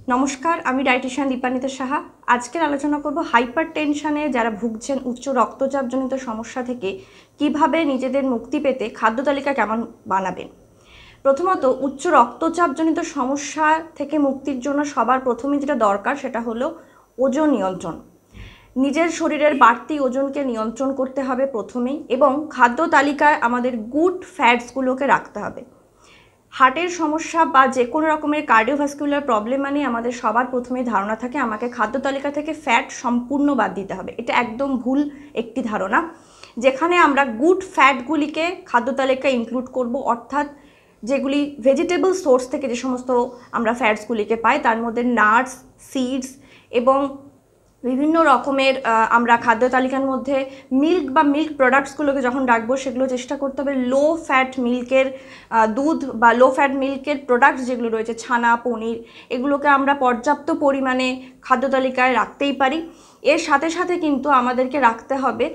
নমস্কার, আমি ডায়েটিশিয়ান দীপান্বিতা সাহা। আজকের আলোচনা করব হাইপার টেনশনে যারা ভুগছেন উচ্চ রক্তচাপজনিত সমস্যা থেকে কিভাবে নিজেদের মুক্তি পেতে খাদ্য তালিকা কেমন বানাবেন। প্রথমত, উচ্চ রক্তচাপজনিত সমস্যা থেকে মুক্তির জন্য সবার প্রথমে যেটা দরকার সেটা হলো ওজন নিয়ন্ত্রণ। নিজের শরীরের বাড়তি ওজনকে নিয়ন্ত্রণ করতে হবে প্রথমেই, এবং খাদ্য তালিকায় আমাদের গুড ফ্যাটসগুলোকে রাখতে হবে। হার্টের সমস্যা বা যে কোনো রকমের কার্ডিওভাস্কুলার প্রবলেম মানে আমাদের সবার প্রথমে ধারণা থাকে আমাকে খাদ্য তালিকা থেকে ফ্যাট সম্পূর্ণ বাদ দিতে হবে। এটা একদম ভুল একটি ধারণা। যেখানে আমরা গুড ফ্যাটগুলিকে খাদ্য তালিকায় ইনক্লুড করব, অর্থাৎ যেগুলি ভেজিটেবল সোর্স থেকে যে সমস্ত আমরা ফ্যাটসগুলিকে পাই তার মধ্যে নাটস, সিডস এবং বিভিন্ন রকমের আমরা খাদ্য তালিকার মধ্যে মিল্ক বা মিল্ক প্রোডাক্টসগুলোকে যখন রাখবো সেগুলো চেষ্টা করতে হবে লো ফ্যাট মিল্কের দুধ বা লো ফ্যাট মিল্কের প্রোডাক্টস যেগুলো রয়েছে ছানা, পনির, এগুলোকে আমরা পর্যাপ্ত পরিমাণে খাদ্য তালিকায় রাখতেই পারি। এর সাথে সাথে কিন্তু আমাদেরকে রাখতে হবে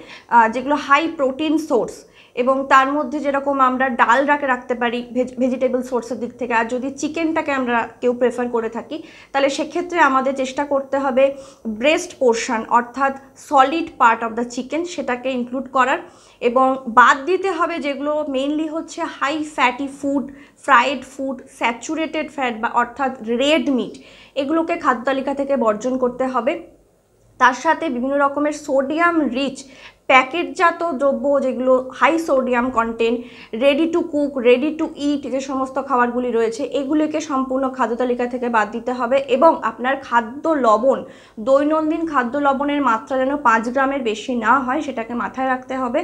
যেগুলো হাই প্রোটিন সোর্স, এবং তার মধ্যে যেরকম আমরা ডাল রাখতে পারি ভেজিটেবল সোর্সের দিক থেকে। আর যদি চিকেনটাকে আমরা কেউ প্রেফার করে থাকি তাহলে সেক্ষেত্রে আমাদের চেষ্টা করতে হবে ব্রেস্ট পোর্শন অর্থাৎ solid part of the chicken সেটাকে ইনক্লুড করার, এবং বাদ দিতে হবে যেগুলো মেইনলি হচ্ছে high fatty food, fried food, saturated fat বা অর্থাৎ রেড মিট, এগুলোকে খাদ্য তালিকা থেকে বর্জন করতে হবে। তার সাথে বিভিন্ন রকমের সোডিয়াম রিচ প্যাকেটজাত দ্রব্য যেগুলো high sodium content, ready to cook, ready to eat যে সমস্ত খাবারগুলি রয়েছে এগুলিকে সম্পূর্ণ খাদ্য তালিকা থেকে বাদ দিতে হবে। এবং আপনার খাদ্য লবণ, দৈনন্দিন খাদ্য লবণের মাত্রা যেন 5 গ্রামের বেশি না হয় সেটাকে মাথায় রাখতে হবে।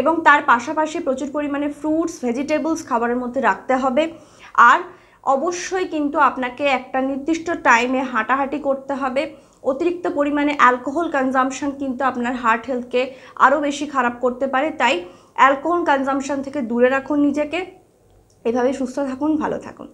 এবং তার পাশাপাশি প্রচুর পরিমাণে ফ্রুটস, ভেজিটেবলস খাবারের মধ্যে রাখতে হবে। আর অবশ্যই কিন্তু আপনাকে একটা নির্দিষ্ট টাইমে হাঁটাহাঁটি করতে হবে। অতিরিক্ত পরিমাণে অ্যালকোহল কনজাম্পশন কিন্তু আপনার হার্ট হেলথকে আরও বেশি খারাপ করতে পারে, তাই অ্যালকোহল কনজাম্পশন থেকে দূরে রাখুন নিজেকে। এভাবে সুস্থ থাকুন, ভালো থাকুন।